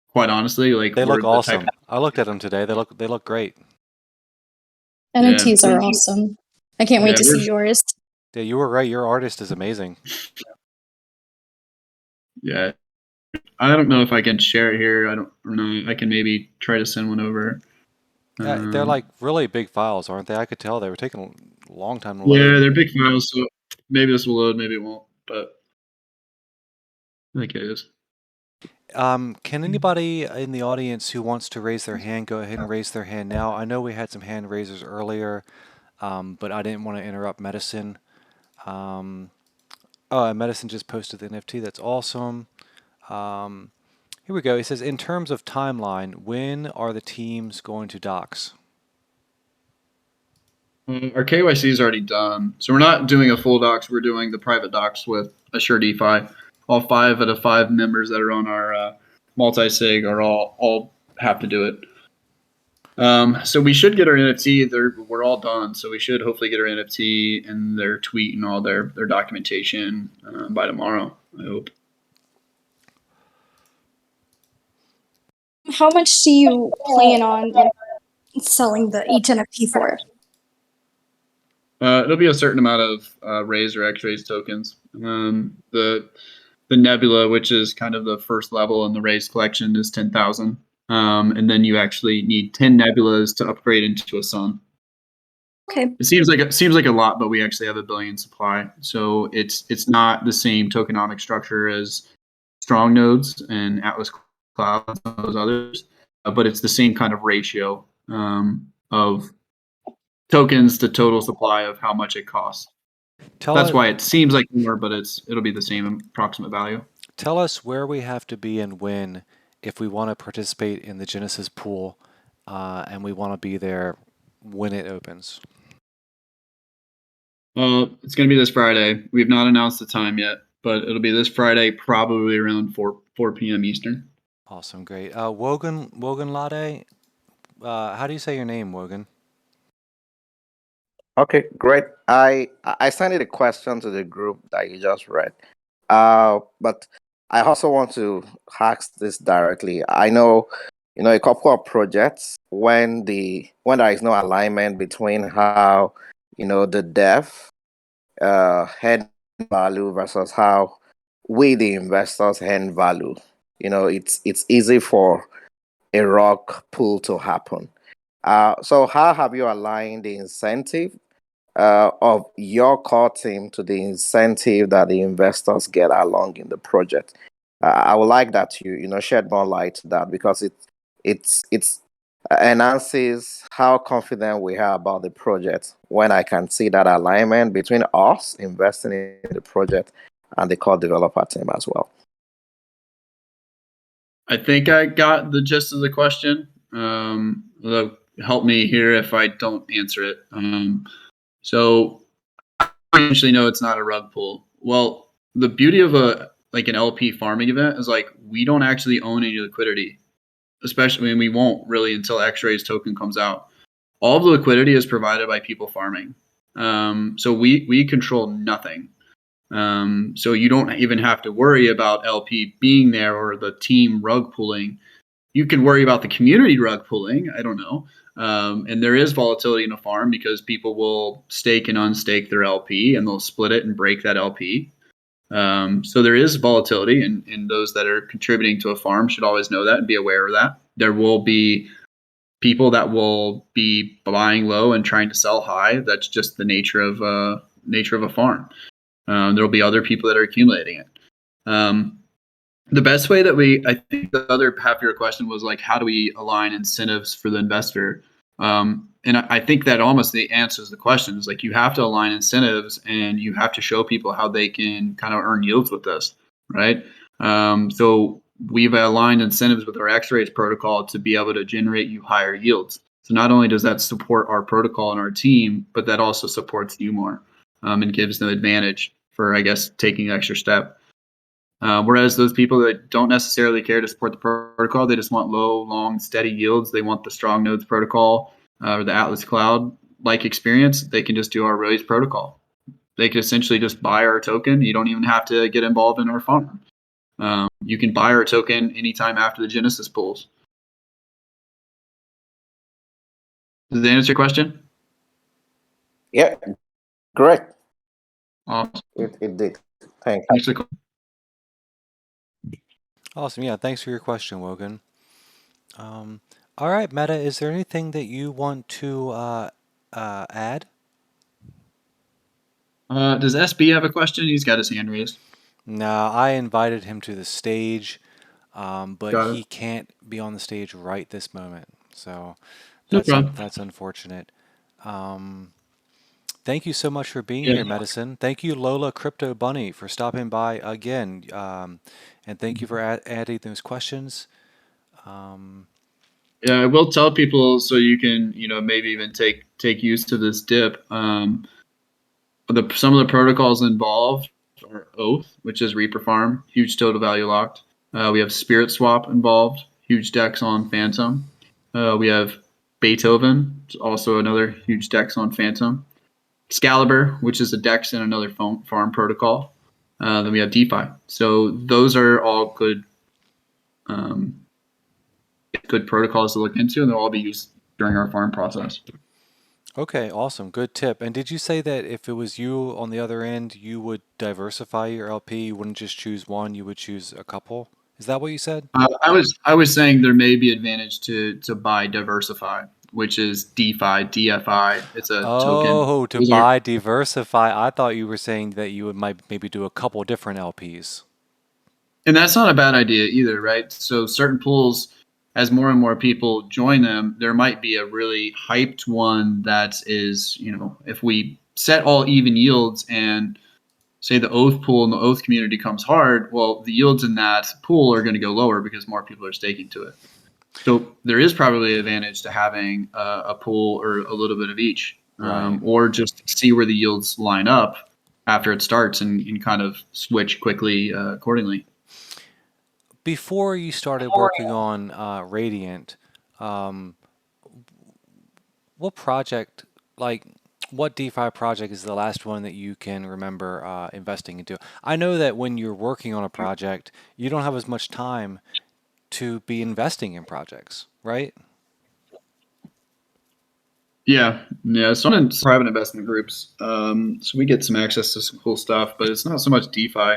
Quite honestly, like they look awesome. I looked at them today. They look great. NFTs are awesome. I can't wait to see yours. Yeah, you were right. Your artist is amazing. Yeah. I don't know if I can share it here. I don't know. I can maybe try to send one over. They're like really big files, aren't they? I could tell they were taking a long time to load. Yeah, they're big files, so maybe this will load, maybe it won't, but I think it is. Can anybody in the audience who wants to raise their hand go ahead and raise their hand now? I know we had some hand raisers earlier, but I didn't want to interrupt Medicine. Medicine just posted the NFT. That's awesome. Here we go. He says, in terms of timeline, when are the teams going to docs? Our KYC is already done, so we're not doing a full docs. We're doing the private docs with Assure DeFi. All 5 out of 5 members that are on our multi-sig are all have to do it. So we should get our NFT. We're all done, so we should hopefully get our NFT and their tweet and all their documentation by tomorrow, I hope. How much do you plan on selling each NFT for? It'll be a certain amount of raise or X-raise tokens. The Nebula, which is kind of the first level in the raise collection, is 10,000. And then you actually need 10 Nebulas to upgrade into a sun. Okay. It seems like a lot, but we actually have 1 billion supply, so it's not the same tokenomic structure as strong nodes and Atlas Cloud and some of those others, but it's the same kind of ratio of tokens to total supply of how much it costs. That's why it seems like more, but it'll be the same approximate value. Tell us where we have to be and when if we want to participate in the Genesis pool, and we want to be there when it opens. It's going to be this Friday. We've not announced the time yet, but it'll be this Friday, probably around 4 p.m. Eastern. Awesome, great. Wogan Lade, how do you say your name, Wogan? Okay, great. I sent it a question to the group that you just read, but I also want to ask this directly. I know, a couple of projects when there is no alignment between how the dev hand value versus how we the investors hand value. It's easy for a rock pull to happen. So how have you aligned the incentive of your core team to the incentive that the investors get along in the project? I would like that you shed more light to that, because it's enhances how confident we are about the project when I can see that alignment between us investing in the project and the core developer team as well. I think I got the gist of the question. Help me here if I don't answer it. So I actually know it's not a rug pull. Well, the beauty of an LP farming event is we don't actually own any liquidity, especially we won't really until X-Rays token comes out. All of the liquidity is provided by people farming. So we control nothing. So you don't even have to worry about LP being there or the team rug pulling. You can worry about the community rug pulling. I don't know. And there is volatility in a farm because people will stake and unstake their LP and they'll split it and break that LP. So there is volatility, and those that are contributing to a farm should always know that and be aware of that. There will be people that will be buying low and trying to sell high. That's just the nature of a farm. There'll be other people that are accumulating it. The best way that I think the other half of your question was how do we align incentives for the investor? And I think that almost answers the question is you have to align incentives and you have to show people how they can kind of earn yields with this, right? So we've aligned incentives with our X-Rays protocol to be able to generate you higher yields. So not only does that support our protocol and our team, but that also supports you more and gives them advantage for, I guess, taking an extra step. Whereas those people that don't necessarily care to support the protocol, they just want low, long, steady yields. They want the strong nodes protocol or the Atlas Cloud experience. They can just do our Raise protocol. They can essentially just buy our token. You don't even have to get involved in our farm. You can buy our token anytime after the Genesis pools. Does that answer your question? Yeah, great. Awesome. It did. Thanks. Awesome. Yeah, thanks for your question, Wogan. All right, Meta, is there anything that you want to add? Does SB have a question? He's got his hand raised. No, I invited him to the stage, but he it. can't be on the stage right this moment. So No problem. that's unfortunate. Thank you so much for being Yeah. here, Medicine. Thank you, Lola Crypto Bunny, for stopping by again. And thank you for adding those questions. Um, Yeah, I will tell people so you can, maybe even take use to this dip. Some of the protocols involved are Oath, which is Reaper Farm, huge total value locked. We have Spirit Swap involved, huge decks on Phantom. We have Beethoven, also another huge decks on Phantom. Excalibur, which is a dex and another farm protocol. Then we have DeFi. So those are all um, good protocols to look into, and they'll all be used during our farm process. okay, awesome. Good tip. And did you say that if it was you on the other end, you would diversify your LP? You wouldn't just choose one, you would choose a couple? Is that what you said? I was saying there may be advantage to buy diversify, which is DeFi, DFI. It's a token. Oh, to Those are, buy diversify. I thought you were saying that you would might maybe do a couple different LPs. and that's not a bad idea either, right? So certain pools, as more and more people join them, there might be a really hyped one that is, if we set all even yields and say the Oath pool and the Oath community comes hard, well, the yields in that pool are going to go lower because more people are staking to it. So there is probably an advantage to having a pool or a little bit of each, Right. or just see where the yields line up after it starts and kind of switch quickly accordingly. Before you started working on Radiant, um, what project, like, what DeFi project is the last one that you can remember investing into? I know that when you're working on a project, you don't have as much time to be investing in projects, right? Yeah. So I'm in private investment groups, so we get some access to some cool stuff, but it's not so much DeFi.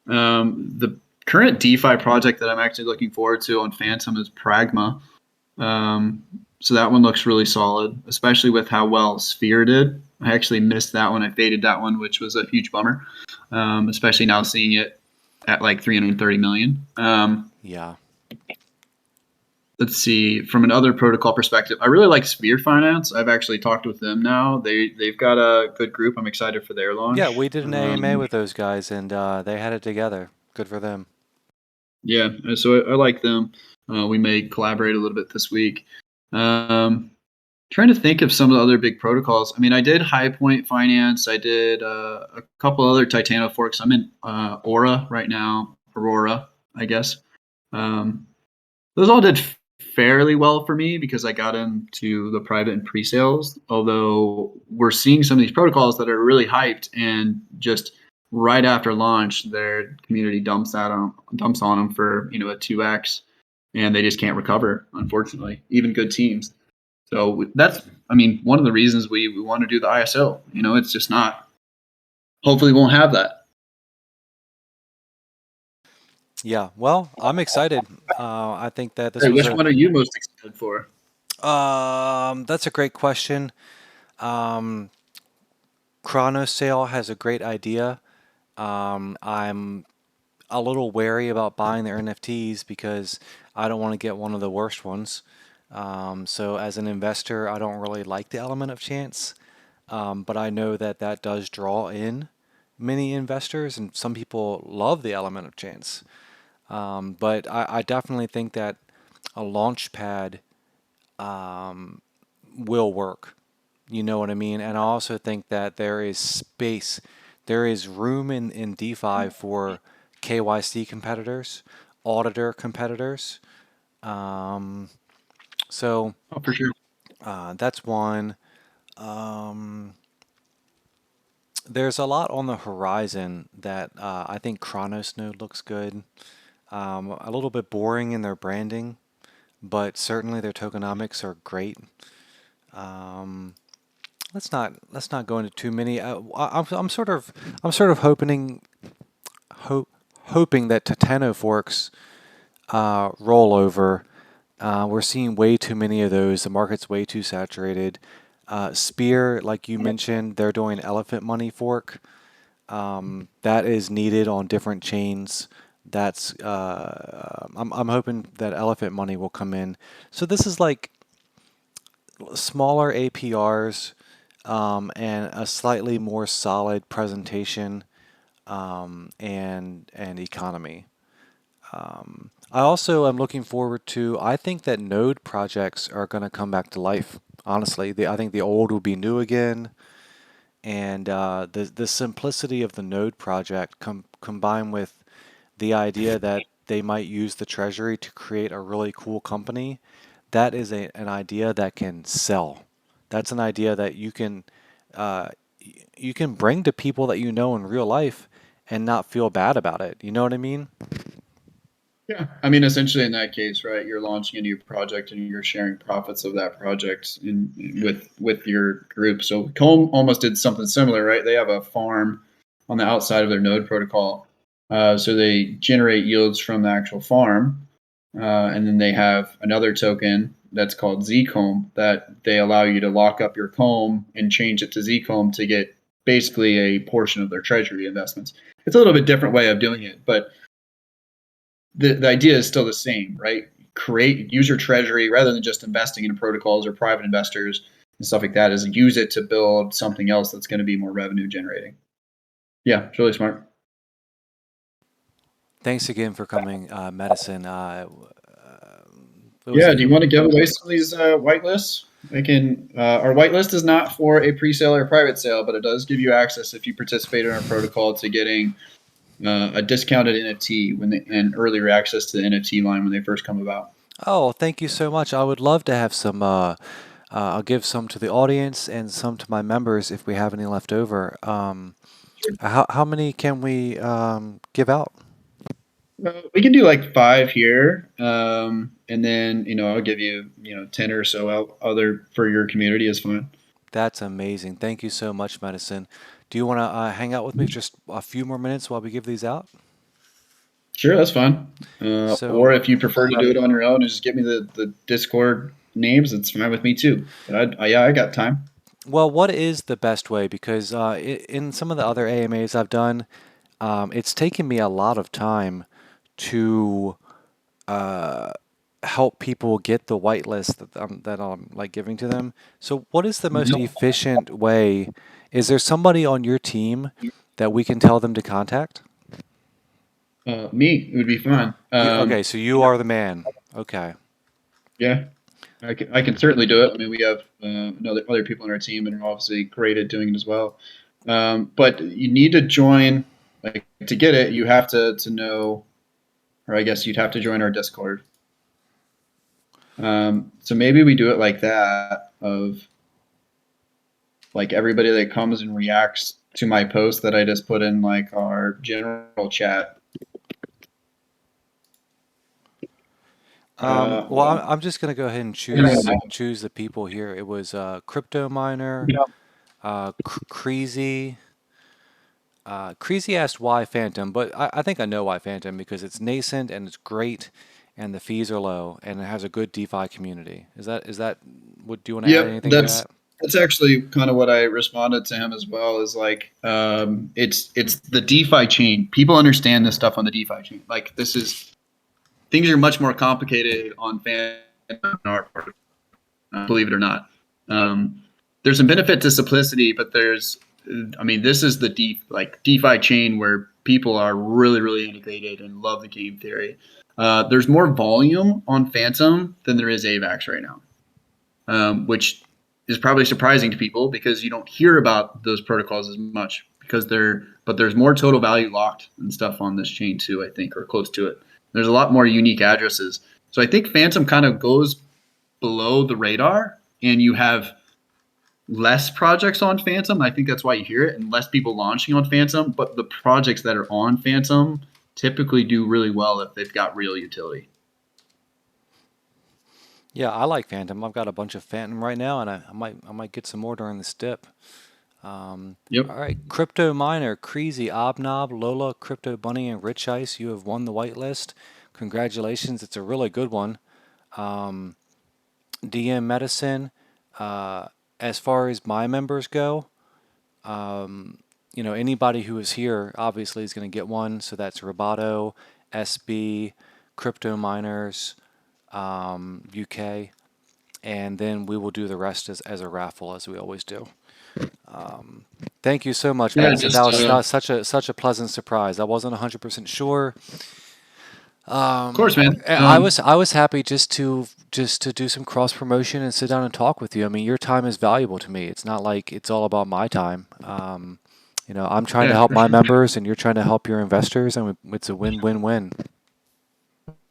The current DeFi project that I'm actually looking forward to on Phantom is Pragma. So that one looks really solid, especially with how well Sphere did. I actually missed that one. I faded that one, which was a huge bummer, especially now seeing it at like 330 million. Yeah. Let's see. From another protocol perspective, I really like Sphere Finance. I've actually talked with them now. They've got a good group. I'm excited for their Yeah, launch. we did an AMA with those guys, and they had it together. Good for them. Yeah, so I like them. We may collaborate a little bit this week. Trying to think of some of the other big protocols. I mean, I did High Point Finance. I did a couple other Titano forks. I'm in Aura right now, Aurora, I guess. Those all did fairly well for me because I got into the private and pre-sales. Although we're seeing some of these protocols that are really hyped and just right after launch, their community dumps on them for a 2x, and they just can't recover. Unfortunately, even good teams. So that's, I mean, one of the reasons we want to do the ISO. It's just not. Hopefully, we won't have that. Yeah, well, I'm excited. I think that this Hey, was which a one are you most excited for? that's a great question. Um, Chronosale has a great idea. I'm a little wary about buying their NFTs because I don't want to get one of the worst ones. So as an investor, I don't really like the element of chance, but I know that that does draw in many investors, and some people love the element of chance. But I definitely think that a launch pad will work. You know what I mean? And I also think that there is space, there is room in DeFi for KYC competitors, auditor competitors. Um, so Oh, for sure. that's one. There's a lot on the horizon that I think Chronos Node looks good. A little bit boring in their branding, but certainly their tokenomics are great. Um, let's not go into too many. I'm sort of hoping that Titano forks roll over. We're seeing way too many of those. The market's way too saturated. Spear, like you mentioned, they're doing elephant money fork. That is needed on different chains. That's I'm hoping that elephant money will come in. So this is like smaller APRs, and a slightly more solid presentation and economy. I also am looking forward to. I think that node projects are going to come back to life. Honestly, I think the old will be new again, and the simplicity of the node project combined with the idea that they might use the treasury to create a really cool company, that is an idea that can sell. That's an idea that uh, you can bring to people that you know in real life and not feel bad about it. You know what I mean? Yeah, I mean, essentially in that case, right, you're launching a new project and you're sharing profits of that project with your group. So Comb almost did something similar, right? They have a farm on the outside of their node protocol, so they generate yields from the actual farm, and then they have another token that's called Zcomb that they allow you to lock up your comb and change it to Zcomb to get basically a portion of their treasury investments. It's a little bit different way of doing it, but the idea is still the same, right? Create user treasury rather than just investing in protocols or private investors and stuff like that. Is use it to build something else that's going to be more revenue generating. Yeah, it's really smart. Thanks again for coming, Medicine. Yeah, do you want to give away some of these whitelists? I can. Our whitelist is not for a pre-sale or private sale, but it does give you access if you participate in our protocol to getting a discounted NFT and earlier access to the NFT line when they first come about. Oh, thank you so much. I would love to have some. I'll give some to the audience and some to my members if we have any left over. How many can we give out? We can do like 5 here, and then I'll give you 10 or so out other for your community is fine. That's amazing. Thank you so much, Medicine. Do you want to hang out with me for just a few more minutes while we give these out? Sure, that's fine. Or So, if you prefer to do it on your own and just give me the Discord names, it's fine with me too. But yeah, I got time. well, what is the best way? Because in some of the other AMAs I've done, it's taken me a lot of time to uh, help people get the whitelist that I'm like giving to them. So, what is the most efficient way? Is there somebody on your team that we can tell them to contact? Me, it would be fine. Okay, so you are the man. Okay. Yeah, I can certainly do it. I mean, we have other people on our team and are obviously great at doing it as well. But you need to join, like to get it, you have to know, or I guess you'd have to join our Discord. So maybe we do it like that of like everybody that comes and reacts to my post that I just put in like our general chat. Well, I'm just gonna go ahead and choose the people here. It was Crypto Miner, Creasy. Creasy asked why Phantom, but I think I know why Phantom because it's nascent and it's great, and the fees are low, and it has a good DeFi community. Is that? What do you want to add Yep, anything to that's that? that's actually kind of what I responded to him as well. Is like it's the DeFi chain. People understand this stuff on the DeFi chain. Like this is things are much more complicated on fan believe it or not. Um, there's some benefit to simplicity, but I mean, this is the DeFi chain where people are really, really integrated and love the game theory. There's more volume on Phantom than there is AVAX right now, which is probably surprising to people because you don't hear about those protocols as much but there's more total value locked and stuff on this chain too, I think, or close to it. There's a lot more unique addresses. So I think Phantom kind of goes below the radar and you have less projects on Phantom. I think that's why you hear it and less people launching on Phantom. But the projects that are on Phantom typically do really well if they've got real utility. Yeah, I like Phantom. I've got a bunch of Phantom right now, and I might get some more during this dip. Yep. All right, Crypto Miner, Creasy, Obnob, Lola, Crypto Bunny, and Rich Ice, you have won the whitelist. Congratulations, it's a really good one. DM Medicine, as far as my members go, anybody who is here obviously is going to get one. So that's Roboto, SB, Crypto Miners, UK. and then we will do the rest as a raffle, as we always do. Thank you so much, Yeah, Madison. just That was such a pleasant surprise. I wasn't 100% sure. of course, man. I was happy just to do some cross promotion and sit down and talk with you. I mean, your time is valuable to me. It's not like it's all about my time. You know, I'm trying to Yeah, help for my sure. members, and you're trying to help your investors, and it's a win-win-win.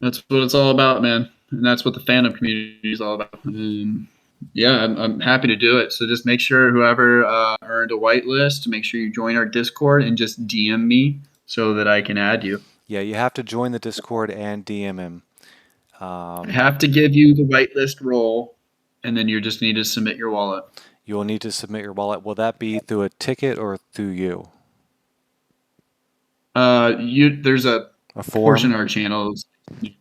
That's what it's all about, man. And that's what the fandom community is all about. Yeah, I'm happy to do it. So just make sure whoever earned a whitelist, make sure you join our Discord and just DM me so that I can add you. Yeah, you have to join the Discord and DM him. I have to give you the whitelist role, and then you just need to submit your wallet. You will need to submit your wallet. Will that be through a ticket or through you? There's a form? portion of our channel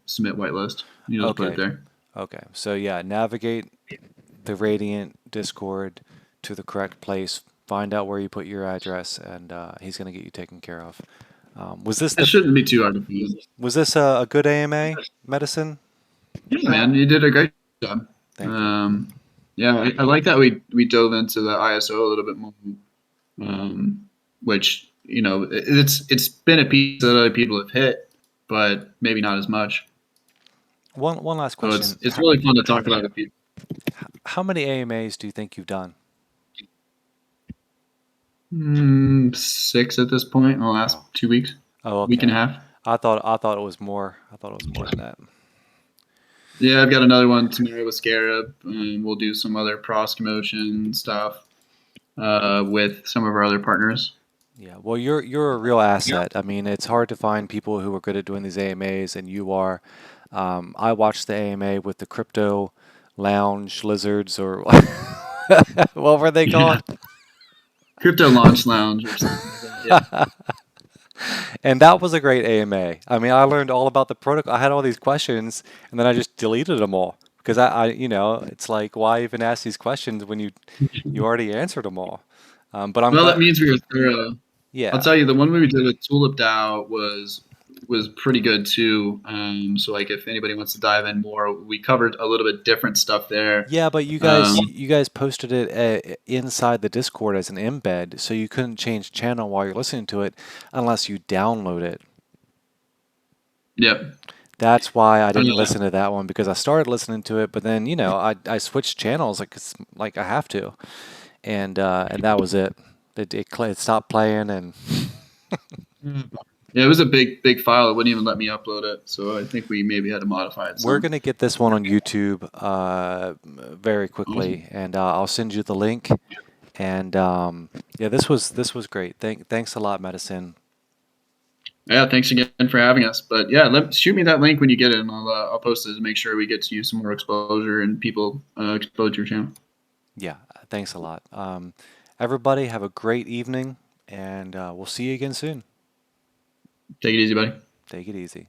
submit whitelist. You just put it Okay. there. Okay. So yeah, navigate the Radiant Discord to the correct place. Find out where you put your address, and he's going to get you taken care of. Was this It shouldn't be too hard to find. Was this a good AMA, Medicine? Yeah, man, you did a great job. Thank you. Yeah, I like that we dove into the ISO a little bit more, which it's been a piece that other people have hit, but maybe not as much. One last So question. it's really fun to talk about with people. How many AMAs do you think you've done? 6 at this point in the last 2 weeks. Oh, okay. Week and a half. I thought it was more. I thought it was more than that. Yeah, I've got another one tomorrow with Scarab, and we'll do some other cross promotion stuff with some of our other partners. Yeah, well, you're a real asset. I mean, it's hard to find people who are good at doing these AMAs, and you are. I watched the AMA with the crypto lounge lizards, or what were they called? Crypto Launch Lounge or something like that. Yeah. And that was a great AMA. I mean, I learned all about the protocol. I had all these questions, and then I just deleted them all because it's like, why even ask these questions when you already answered them all? But I'm Well, glad. that means we were thorough. Yeah. I'll tell you, the one we did with Tulip DAO was pretty good too. So like, if anybody wants to dive in more, we covered a little bit different stuff there. Yeah, but you guys posted it inside the Discord as an embed, so you couldn't change channel while you're listening to it unless you download it. Yep. That's why I didn't listen to that one, because I started listening to it, but then I switched channels like I have to, and that was it. It stopped playing, and Yeah, it was a big file. It wouldn't even let me upload it, so I think we maybe had to modify it. we're gonna get this one on YouTube very quickly, and I'll send you the link. And yeah, this was great. Thanks a lot, Medicine. Yeah, thanks again for having us. But yeah, shoot me that link when you get it, and I'll post it to make sure we get to you some more exposure and people expose your channel. Yeah, thanks a lot. Everybody have a great evening, and we'll see you again soon. Take it easy, buddy. Take it easy.